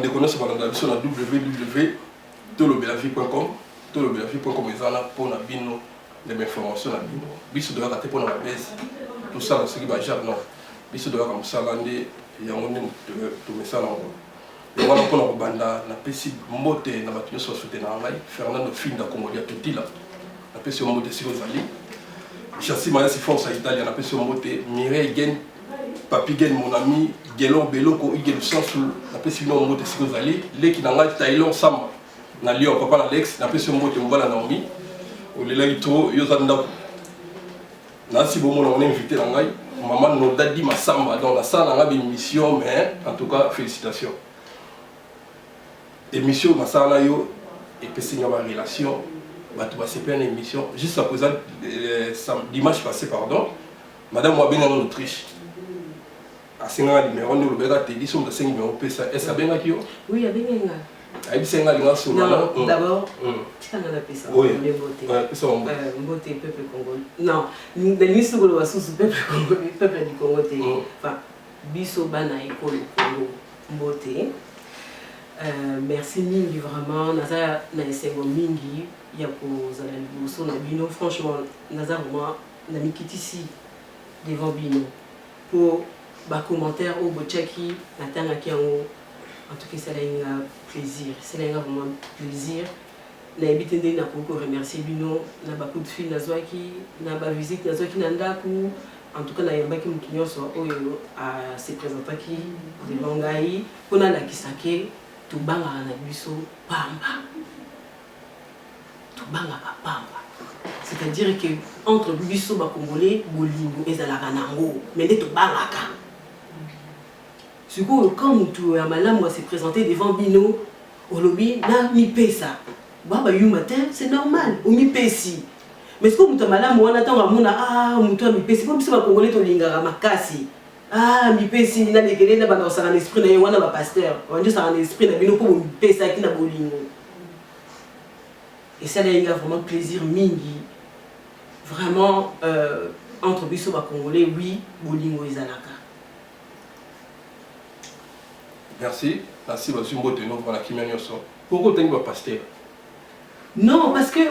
On connaît sur la www.tolobelavi.com. Tolobelavi.com est là pour les informations. Biso de la carte pour la baisse. Tout ça, c'est qui va jamais non. Biso de la comme ça, l'année, il y a un tout message là. Et voilà pour la banda, la PC mote, la bâtiment soit soutenu en live. Fernando Finda Congolia tout là. La PC mote si vous allez. Chassis Maya si force à Italie, la PC mote. Mireille Gen, Papi Gen mon ami. Gelon Beloko, il y a le sens où la PC mote si vous allez. Les qui n'ont pas Thaïlande Sam. Na Lyon, papa Alex, la PC mote on va la Naomi. Au Lelaito, Yozanda. Là, si vous m'avez invité dans la maman nous a dit ma samba dans la salle, on a une émission, mais en tout cas, félicitations. Émission, ma salle, et puis c'est une relation, c'est pas une émission. Juste à présent, dimanche passé, pardon, madame moi bien en Autriche. À 5 ans, numéro, nous le verrons, dit, sommes de 5 numéros, est-ce que bien qui? Oui, il y a bien. Non, d'abord, tu as appelé ça. Oui, Mbote, peuple congolais. Non, nous sommes sous peuple congolais, peuple du Congo. Enfin, biso bana école Congo, Mbote. Merci mingi vraiment. Naza na esengo mingi ya kozala liboso na bino. Franchement, naza vraiment na mikitisi devant bino pour ba commentaire au bochaki na tanga ki yango. En tout cas, c'est un plaisir. C'est un vraiment plaisir. Na ebitende na poko remercier bino na ba coup de fil na zwaki na ba visite na zwaki na ndaku. En tout cas, na yambaki mukinyo so oyo a se présenter qui devant ngai pona la kisake to banga na biso pamba. To banga pamba. C'est-à-dire que entre biso ba congolais bolingo ezalaka nango mais ne to banga ka. Du coup, quand tu as malade, moi, s'est présenté devant Bino, au lobby, là, mi pesa. Baba, you matin, c'est normal, ou mi pesi. Mais ce que tu as malade, moi, on attend à mon mi pesi. Comme si ma congolais, tu l'ingara, ma cassi. Mi pesi, il a des guerres, là, dans un esprit, il y a un pasteur. On dit ça en esprit, il y a Bino pour mi pesa qui n'a bolingo. Et ça, il y a vraiment plaisir, mingi. Vraiment, entre biso, ma congolais, oui, bolingo, izalaka. Merci. Merci, monsieur Mbote, nous voilà qui m'a dit ça. Pourquoi tu es pasteur? Non, parce que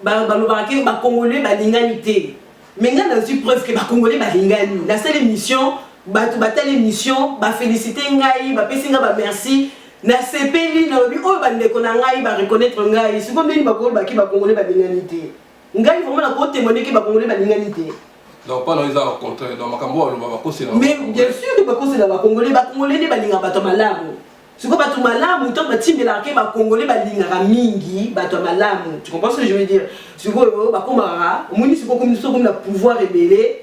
les Congolais sont l'ingalité. Mais il y a une preuve que les Congolais sont l'ingalité. La seule émission, telle émission, féliciter Ngaï, merci. Na CPI, na obi oyo bandeko na ngai ba reconnaître ngai. C'est comme les Congolais sont l'ingalité. Ngaï vraiment la côté témoigner que les Congolais sont l'ingalité. Donc, pas dans les rencontres, dans ma cambo, mais bien sûr que les Congolais ne balinga bato malamu. Si vous bato malamu, tant que tu as les Congolais balinga mingi, bato malamu. Tu comprends ce que je veux dire? Si vous bakomara, au moins si vous comme le pouvoir rebelle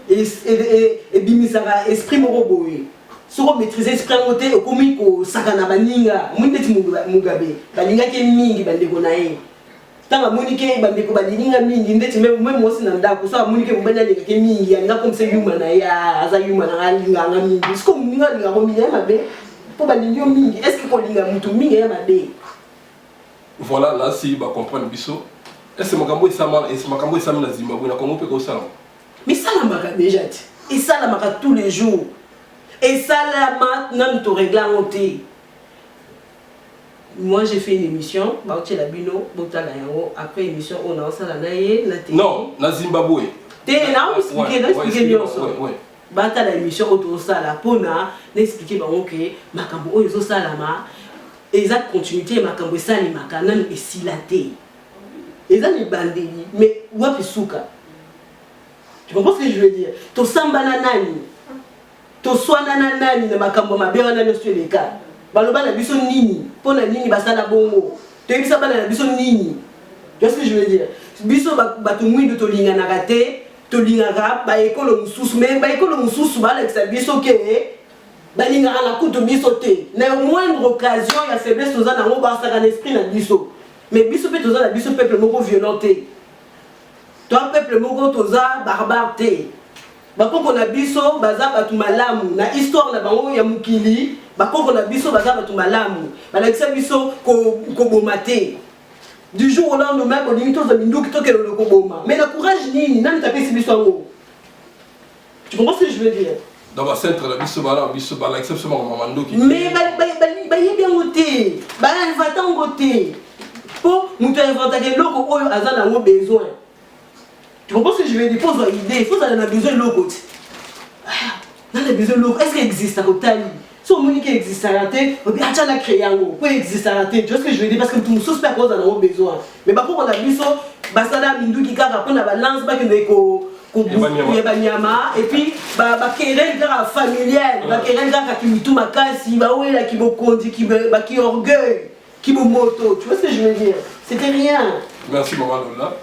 et bimisara esprit moroboé. Si vous maîtrisez l'esprit moté, au commis ko sakana baninga, au moins tu mugabe, balinga qui mingi bandeko nae. Tant que Monique bandeko balinga mingi ndeti même moi aussi nanda ko ça Monique mbanya ndeka ke mingi alinga comme c'est humain na ya aza humain na linga nga mingi est-ce que minga linga ko mingi mabe pour balinga mingi est-ce que ko linga mutu mingi ya mabe. Voilà là si ba comprendre biso est-ce makambo isama na Zimbabwe na Congo pe ko sala mais ça la maka déjà et ça la maka tous les jours et ça la maintenant to régler en côté. Moi j'ai fait une émission, après l'émission on a ça la non, na Zimbabwe. Expliquer la émission autour ça la pona, expliquer que makambo oyo ça la ma exact continuité makambo ça ni makana et silaté. Eza ni bandeli mais wapi suka. Tu comprends ce que je veux dire? To samba na nani? To swana na nani na makambo mabera na sur les cas. Baloba na biso nini pona nini basala bongo to yebisa bana na biso nini. Tu vois ce que je veux dire? Biso bato mwindo to linga na raté to linga rap ba ekolo mususu mais ba ekolo mususu ba la biso ke ba linga na kuto biso te na moindre occasion ya faiblesse toza na ngo ba saka esprit na biso mais biso pe toza na biso peuple moko violenté toi peuple moko toza barbare te bakoko na biso baza batu malamu na histoire na bango ya mukili bakoko na biso baza batu malamu balakisa biso ko bomate du jour au lendemain ko limito za minduki to kelo ko boma mais le courage nini nani tapesi biso ngo. Tu comprends ce que je veux dire? dans le centre de la exception de Mamando qui. Mais il y a bien goûté. Il va t'en goûter. Pour nous inventer des locaux où ils ont besoin. Tu comprends ce que je veux dire? Il faut avoir une idée. Il faut avoir besoin de locaux. On a besoin de locaux. Est-ce qu'il existe à côté? Si on dit qu'il existe à rater, on dit ah, la créé un mot. Pourquoi il existe à rater? Tu vois ce que je veux dire? Parce que tout le monde suspect qu'on en a besoin. Mais par contre, on a vu ça, Basada Mindou qui a rappelé la balance, et puis querelle familiale, querelle qui me tout ma casse, qui me conduit, qui orgueil, qui me moto. Tu vois ce que je veux dire? C'était rien. Merci maman Lola.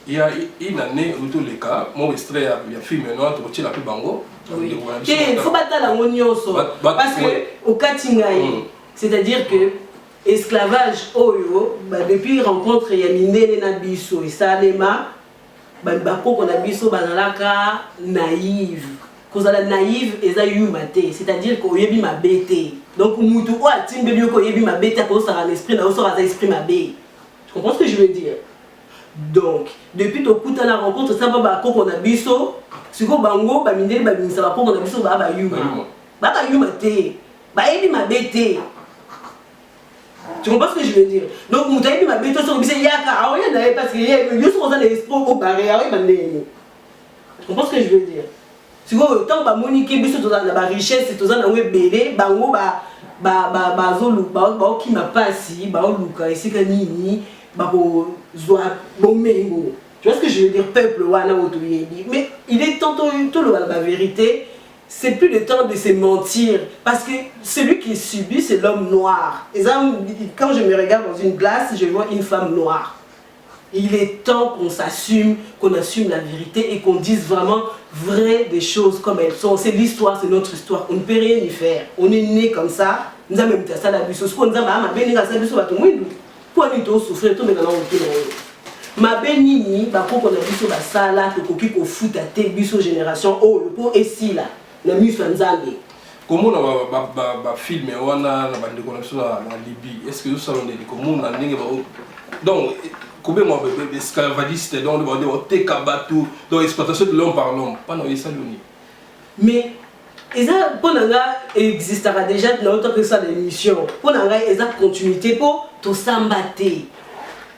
Il y a une année où tous les cas, mon extrait il y a film noir tu retiens la plus bango. Il faut battre la oignon parce que au Katingaï, c'est-à-dire que esclavage oyo depuis rencontre ya mindele na biso esalema bako ko na biso bazalaka naïve kozala naïve eza yuma te, c'est-à-dire ko yebi mabete donc mutu o atimbe bi ko yebi mabete ko sera l'esprit na sera esprit mabé. Tu comprends ce que je veux dire? Donc depuis to kuta la rencontre ça bako ko na biso siko bango ba mindele ba binisa bako ko na biso ba yuma te ba yebi mabete. Tu comprends ce que je veux dire? Donc, vous avez dit ma bête sur le bise, il y a parce qu'il y a l'esprit au barré, tu comprends ce que je veux dire? Si vous avez autant de monique, la richesse, c'est tout ça, vous avez belé, bango, bazolu, qui m'a pas si, baoluka, et c'est que nini, bomengo. Tu vois ce que je veux dire? Peuple, wana, mais il est tantôt tout la vérité. C'est plus le temps de se mentir. Parce que celui qui subit, c'est l'homme noir. Et ça, quand je me regarde dans une glace, je vois une femme noire. Il est temps qu'on s'assume, qu'on assume la vérité et qu'on dise vraiment vrai des choses comme elles sont. C'est l'histoire, c'est notre histoire. On ne peut rien y faire. On est né comme ça. Nous avons même ça la biso. Ce qu'on a souffrir, tout le monde ma bénini, bah pour qu'on a biso la sala, que koki ko fout à tes biso génération, oh, le pot est si là. Comment on a filmé la Libye? Est-ce que nous savons comment on a donc combien de esclavagistes dans le Tekabatu dans l'exploitation de l'homme par l'homme pas dans les salons. Mais ça pour existera déjà dans autant que ça l'émission pour ça continuité pour tout s'embattre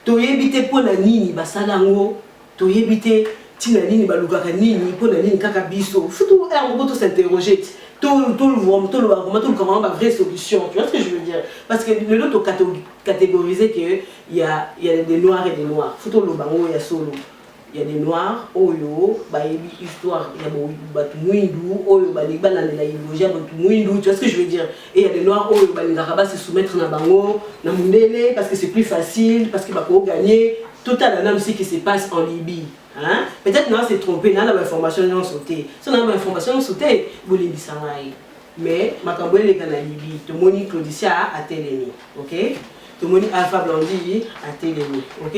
to éviter pour la nini basalango to éviter tina nini balukaka nini pour la nini kaka biso faut tout s'interroger tout le comment la vraie solution. Tu vois ce que je veux dire? Parce que le lot catégoriser que il y a des noirs et des noirs faut tout le bango il y a solo il y a des noirs oyo ba histoire il y a batu mwindu oyo ba liba na la idéologie batu mwindu. Tu vois ce que je veux dire? Et il y a des noirs oyo ba ngakaba se soumettre na bango na mundele parce que c'est plus facile parce que ba ko gagner tout à l'anam ce qui se passe en Libye. Hein? Peut-être nous on s'est trompé, nous avons l'information non sauté. Si on a l'information sauté, vous l'avez dit ça. Mais ma camboule les gars en Libye, tout le monde Claudicia a télémi, ok? Tout le monde Alpha Blondy a télémi, ok?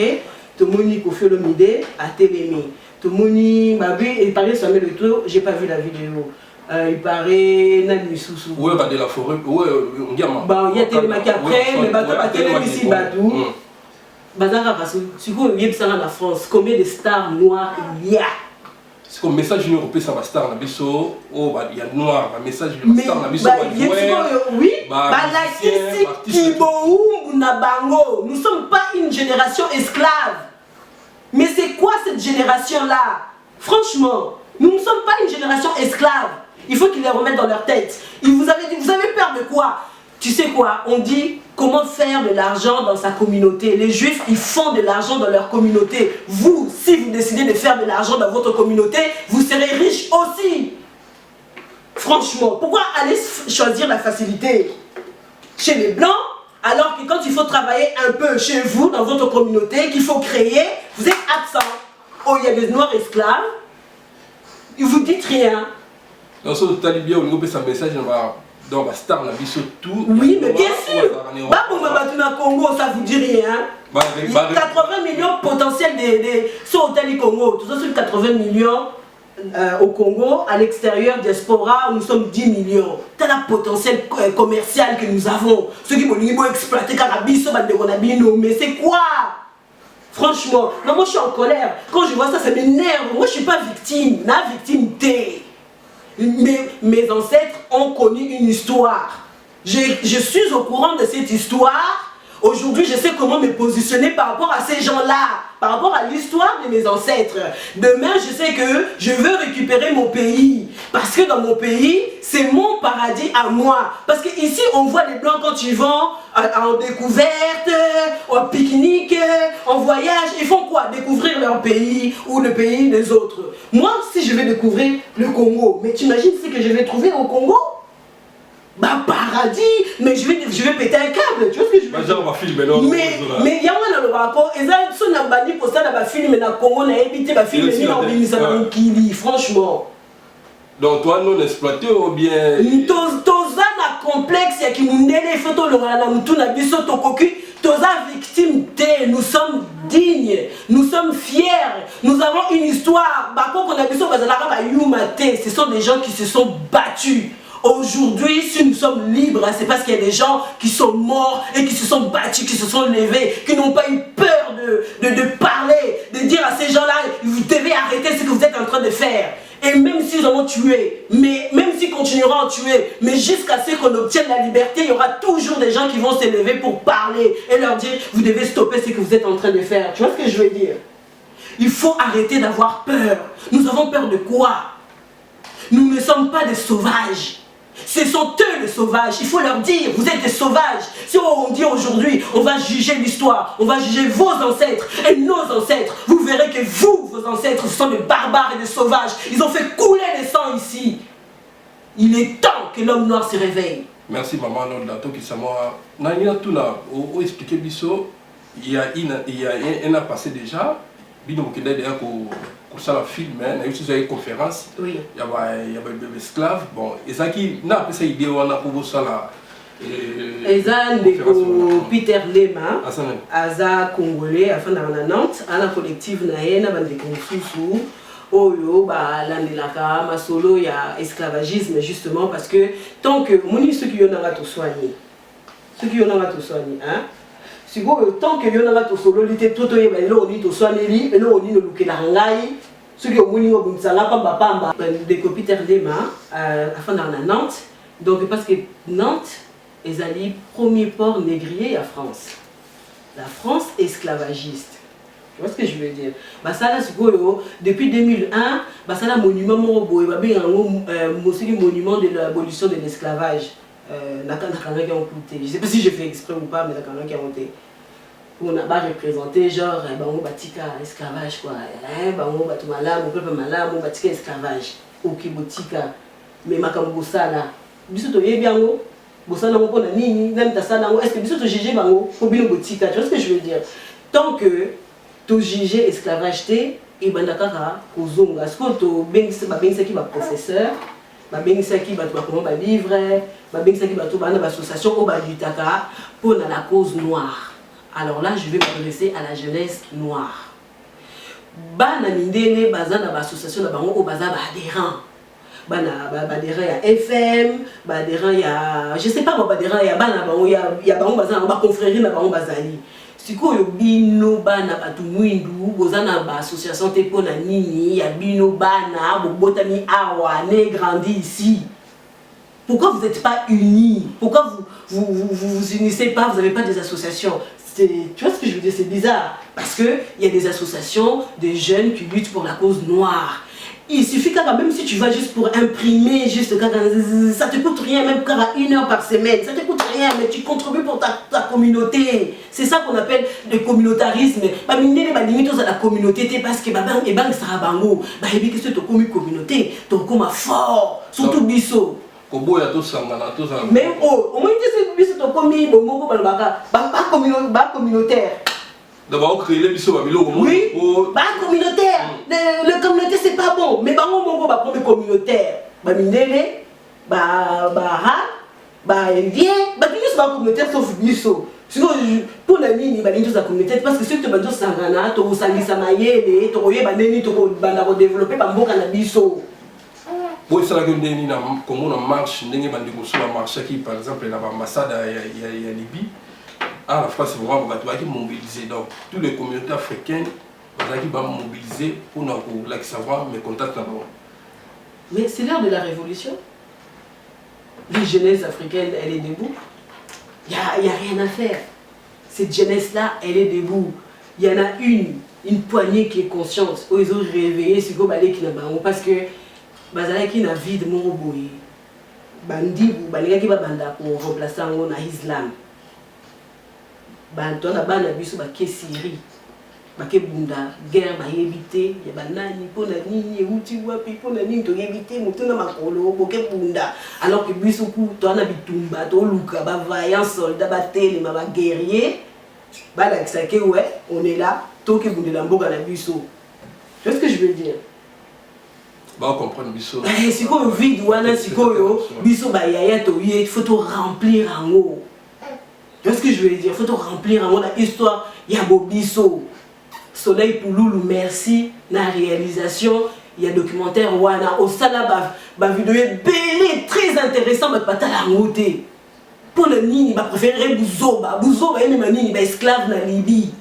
Tout le monde Kofi Olomide a télémi. Tout le monde Babi, il parlait sur le tour, j'ai pas vu la vidéo. Il paraît Nani Soussou. Oui, bah de la forêt, oui, on dit bah il y a télémi après, mais bateau a télémi ici Badou. Bazara, si vous voyez la France, combien de stars noires il y a? C'est comme message européen, ça va star, il y a noir, un message star, oui, nous ne sommes pas une génération esclave. Mais c'est quoi cette génération-là? Franchement, nous ne sommes pas une génération esclave. Il faut qu'ils les remettent dans leur tête. Vous avez peur de quoi? Tu sais quoi? On dit comment faire de l'argent dans sa communauté. Les juifs, ils font de l'argent dans leur communauté. Vous, si vous décidez de faire de l'argent dans votre communauté, vous serez riche aussi. Franchement, pourquoi aller choisir la facilité chez les blancs, alors que quand il faut travailler un peu chez vous, dans votre communauté, qu'il faut créer, vous êtes absent. Oh, il y a des noirs esclaves, ils vous dites rien. Dans ce talibien, on a un message, donc, star n'a vu tout. Oui, mais bien sûr. Congo, ça vous dit rien. Il y a 80 millions potentiels sur Hôtel Congo. Tout ça, sur 80 millions au Congo, à l'extérieur, diaspora, nous sommes 10 millions. Tel le potentiel commercial que nous avons. Ceux qui vont exploiter Carabiso, mais c'est quoi? Franchement, non, moi je suis en colère. Quand je vois ça, ça m'énerve. Moi je ne suis pas victime. La victime, t'es. mes ancêtres ont connu une histoire. Je suis au courant de cette histoire. Aujourd'hui, je sais comment me positionner par rapport à ces gens-là, par rapport à l'histoire de mes ancêtres. Demain, je sais que je veux récupérer mon pays. Parce que dans mon pays, c'est mon paradis à moi. Parce qu'ici, on voit les Blancs quand ils vont en découverte, en pique-nique, en voyage. Ils font quoi? Découvrir leur pays ou le pays des autres. Moi, si je vais découvrir le Congo, mais tu imagines ce que je vais trouver au Congo? Bah paradis, mais je vais péter un câble, tu vois ce que je veux dire? Mais il y a un rapport, et ça, si on a banni pour ça, dans le film, mais dans le Congo, on a évité le film, mais on a mis ça dans le Kili, franchement. Donc toi, non exploité ou bien... Toza na complexe, ya ki mundele, il faut to le rana, moutou na biso to koku, toza victime de, nous sommes dignes, nous sommes fiers, nous avons une histoire. Bako qu'on a biso, ce sont des gens qui se sont battus. Aujourd'hui, si nous sommes libres, c'est parce qu'il y a des gens qui sont morts et qui se sont battus, qui se sont levés, qui n'ont pas eu peur de parler, de dire à ces gens-là, vous devez arrêter ce que vous êtes en train de faire. Et même s'ils en ont tué, même s'ils continueront à tuer, mais jusqu'à ce qu'on obtienne la liberté, il y aura toujours des gens qui vont se lever pour parler et leur dire, vous devez stopper ce que vous êtes en train de faire. Tu vois ce que je veux dire? Il faut arrêter d'avoir peur. Nous avons peur de quoi? Nous ne sommes pas des sauvages. Ce sont eux les sauvages. Il faut leur dire, vous êtes des sauvages. Si on dit aujourd'hui, on va juger l'histoire, on va juger vos ancêtres et nos ancêtres, vous verrez que vous, vos ancêtres, vous sont des barbares et des sauvages. Ils ont fait couler le sang ici. Il est temps que l'homme noir se réveille. Merci maman Noldato qui s'amoa. Nania Tuna, au expliquer Bisso, il y a un an passé déjà, Bino Mokenda d'ailleurs pour ça la film, il y a eu une conférence, oui. Il y a des esclaves, bon, et ça qui n'a pas cette idée, on a pour ça là. Ezan de Peter Lema, Aza Congolais, afin d'en Nantes, à la collective Naena, bande de Konsusu, Oyo, Landelaka, Masolo, il y a esclavagisme justement parce que tant que ceux qui ont tout soigné, hein. Si vous tant que vous avez solo, vous avez tout soigné, vous avez tout soigné, vous avez tout soigné, ceux qui ont muni au Bumsala, Pamba, des copies Terlema, afin d'en Nantes. Donc, parce que Nantes est le premier port négrier à France. La France esclavagiste. Tu vois ce que je veux dire? Depuis 2001, c'est un monument monument de l'abolition de l'esclavage. Je ne sais pas si je fais exprès ou pas, mais la qui a monté. On n'a pas représenté genre on batika esclavage quoi, on batu malamu, on peuple malamu, on batika esclavage, ok botika, mais makambo sala, biso to yebiango, bosana mo pona nini, même ta sala, est-ce que biso to juger bango, ko bino botika, tu vois ce que je veux dire? Tant que to juger esclavage té, et bandakaka kozonga, est-ce que to bengisa ki ba professeur, ba bengisa ki ba to comment ba livre, ba bengisa ki ba to ba na association o ba lutaka pour la cause noire. Alors là, je vais m'adresser à la jeunesse noire. Bana mindele bazana ba association na bango o baza ba adhérents. Bana ba adhérents ya FM, ba adhérents ya je sais pas ba adhérents ya bana bango ya bango bazana ba confrérie na bango bazali. Sikoyo bino bana batu mwindu bozana ba association te pona nini ya bino bana bo botami awa né grandi ici. Pourquoi vous n'êtes pas unis? Pourquoi vous unissez pas? Vous n'avez pas des associations? Tu vois ce que je veux dire? C'est bizarre. Parce qu'il y a des associations de jeunes qui luttent pour la cause noire. Il suffit quand même si tu vas juste pour imprimer, juste ça te coûte rien, même à 1 heure par semaine. Ça te coûte rien, mais tu contribues pour ta communauté. C'est ça qu'on appelle le communautarisme. Bah, mine les limites à la communauté, parce que babang et bang sarabango. Bah, et bien que c'est ton communauté, ton commun fort, surtout biso. Même au moins tu sais que commis bon pas communautaire. D'abord créer les bisous oui, pas communautaire. Le communauté c'est pas bon, mais bango mongo ba prendre communautaire. Ba mindele, ba vient, ba tous ba communautaire sauf biso. Sinon pour la ligne ba tous la communauté parce que ceux que ba tous sangana to salisa mayele, to yeba neni to ba développer ba mboka na biso. Bon, c'est là que nous on marche, nous avons marché qui, par exemple, dans l'ambassade à Libye. Ah, la France, c'est vraiment qui mobiliser. Donc, toutes les communautés africaines qui vont mobiliser pour savoir mes contacts là-bas. Mais c'est l'heure de la révolution. La jeunesse africaine, elle est debout. Il n'y a rien à faire. Cette jeunesse-là, elle est debout. Il y en a une poignée qui est consciente. Ils ont réveillé ce que parce que bazalaki na vie de mon boy. Bandi balika ki banda pour remplacer en islam. Banto na bana biso ba ke Syrie. Ba ke bunda guerre ba éviter ya banani pona nini uti wapi pona nini to éviter mutuna makolo boke bunda alors que biso ku to na bitumba to luka ba vaillant soldat ba tele ma ba guerrier ba la que ouais on est là to ke bunda la mboka na biso. Tu vois ce que je veux dire? Bah on comprend biso. Si quoi vide wana si quoi biso ba yaya to il faut to remplir en haut. Tu vois ce que je veux dire? Il faut te remplir en haut la histoire ya bobiso. Soleil pour Loulou, merci. La réalisation, il y a documentaire wana au sala ba vidéo belle très intéressant mais pas ta la montée. Pour le nini ba préférer Bouzoba et même nini ba esclave na Libye.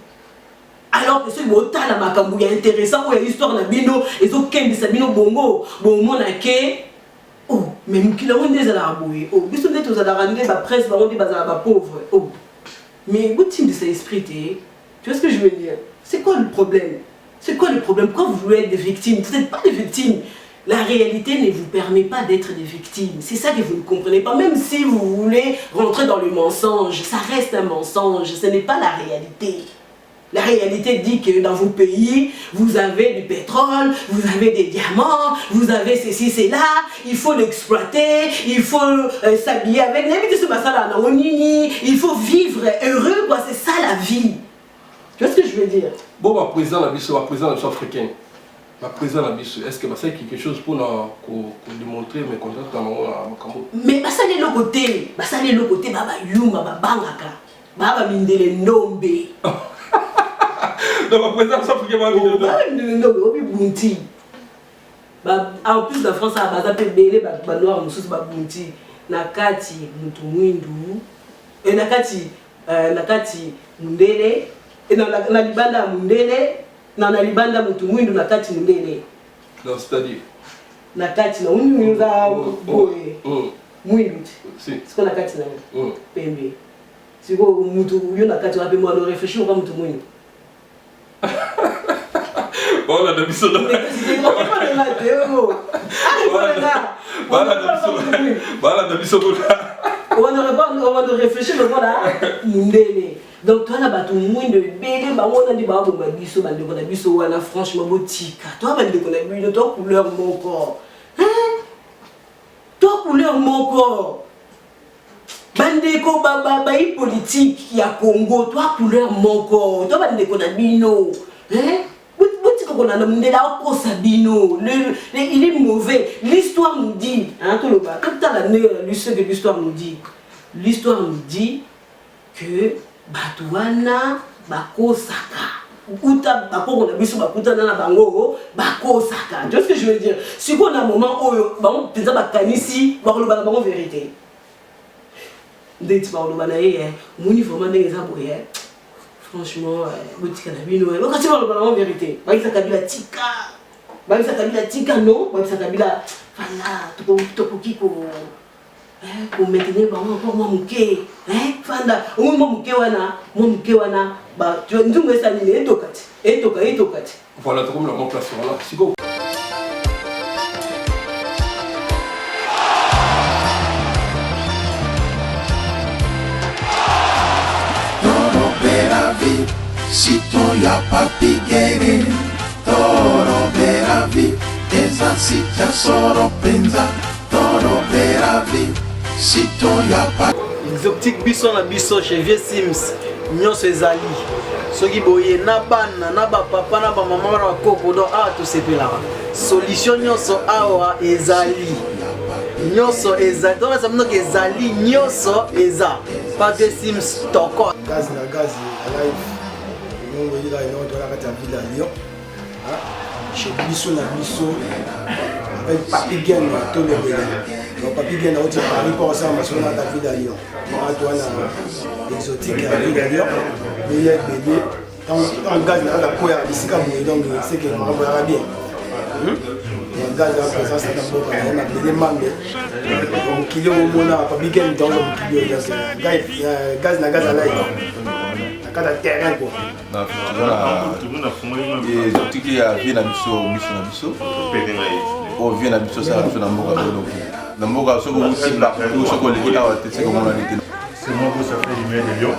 Alors que ce bota la makambu ya intéressant pour l'histoire na bino et zo kembi sa bino bongo bon mona ke oh même qui la on des ala boye oh biso net aux ala rendre ba presse ba on dit ba pauvre oh mais vous team de cet esprit tu vois ce que je veux dire? C'est quoi le problème? C'est quoi le problème? Pourquoi vous voulez être des victimes? Vous n'êtes pas des victimes. La réalité ne vous permet pas d'être des victimes. C'est ça que vous ne comprenez pas. Même si vous voulez rentrer dans le mensonge, ça reste un mensonge. Ce n'est pas la réalité. La réalité dit que dans vos pays, vous avez du pétrole, vous avez des diamants, vous avez ceci, cela, il faut l'exploiter, il faut s'habiller avec. Il faut vivre heureux, quoi. C'est ça la vie. Tu vois ce que je veux dire? Bon, ma président la biso africain. Ma président la biso, est-ce que c'est quelque chose pour nous démontrer mes contacts dans Makambo? Mais ça c'est le côté, baba yuma babangaka, baba mindele nombe. Donc ma président africain va mindele nombe, obi bunti. En plus la France a baza pe belé ba noir mususu ba bunti. Nakati mutu mwindu. Et nakati mundele. Et dans la libanda mundele, dans la libanda mutu mwindu nakati mundele. Donc c'est-à-dire nakati na mwindu za boye. Mwindu. Si. Siko nakati na pembe. Siko mutu yo nakati wa pembe on réfléchit au mutu mwindu. Bon la biso là. On ne réfléchit mais voilà mundele. Donc toi là tu moins de bébé bah on a dit bah bon biso bah de biso wana franchement botika. Toi bah de connais toi couleur mon corps. Hein? Toi couleur mon corps. Bandeko baba politique ya Congo toi couleur mon corps. Toi bah de connais bino. Hein? Il est mauvais. L'histoire nous dit, hein, tout le bas, tout à l'année, ce que l'histoire nous dit. L'histoire nous dit que Batouana Bako Saka. Uta Bako on a vu sur Bakuta Nana Bango, Bako Saka. Tu vois ce que je veux dire? Si on a un moment où on peut dire Bakanisi, Barlo Bango vérité. Dès que Barlo Banaye, mon niveau vraiment des aboués. Franchement, boutique na bino quand tu vas le ballon vérité ba isa kabila tika non ba isa kabila fala to kiko pour maintenir ba encore moi muke fanda moi muke wana ba tu ndungu esa ni etokati voilà tout comme la mon place voilà siko si ton ya papi gere toro beravi eza sita soro penza toro beravi si ton ya papi exotique biso na biso chez Vieux Sims nyonso ezali soki boye na bana na ba papa na ba mama na bakoko do a to sepelaka solution nyonso awa ezali nyonso ezali to ça mnoke ezali nyonso eza pas Vieux Sims toko gaz live on va dire là on doit la ville à Lyon chez biso na biso avec papi gain to le bela donc papi gain on dit Paris pour ça mais on a la ville à Lyon on doit na exotique à ville à Lyon mais il y a bébé en gaz na la koya ici comme donc c'est que on va bien gaz à présence na mboka na bele mambe mokili omona papigen dans mokili gaz na gaz alai na kata terrain quoi tiki ya vie na biso na biso o vie na biso ça na mboka na mboka soko utimba soko lekila wa te seko mona nite c'est moi qui ça fait lumière de Lyon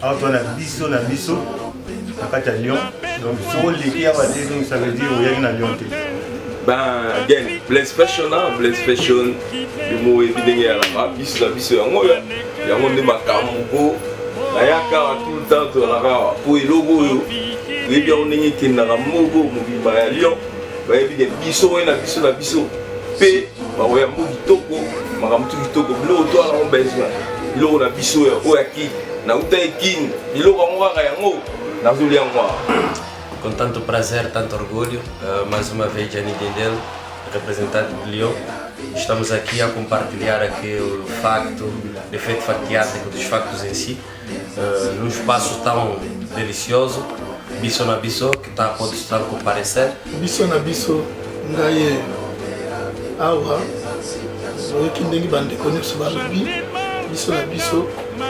alors na biso na kata Lyon donc soko lekila wa te donc ça veut dire oya na Lyon te. Ben, again, Blaze Fashion, le mot est bien là, biso yango de makambo, na yaka tout le temps to la pour logo yo, et bien on est qui na mogo mobimba ya Lyon, ba bien biso na biso, pe ba oya mo kitoko, makamtu kitoko, bilo to ala on besoin, bilo na biso ya oyaki, na uta ekin, bilo ka ngwa yango, na zuli yango. Com tanto prazer, tanto orgulho, mais uma vez Gianni Dendel, representante de Lyon. Estamos aqui a compartilhar aqui o efeito fatiático dos factos em si, num espaço tão delicioso, Biso na Biso, que está a poder comparecer. Biso na Biso, ngai awa, oyo kindengi bande connaître balobi, Biso na Biso,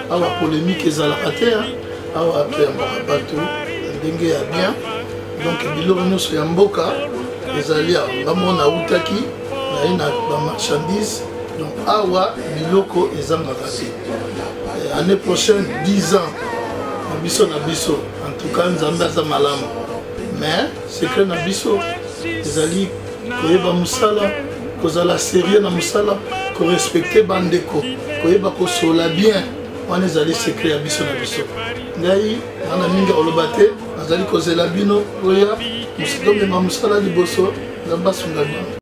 awa polémique ezalaka te, awa pe bato ndenge ya bien. Donc biloko nyonso ya mboka ezali ngamona utaki na ba marchandise donc awa biloko ezangaka te. Année prochaine 10 ans na biso en tout cas nzambe aza malamu mais secret na biso ezali koyeba musala kozala sérieux na musala korespecte bandeko koyeba kosola bien wana ezali secret ya biso na biso. Ngai ana mingi oloba te nazali kozela bino oya musito mema musala liboso nzambe asunga bino.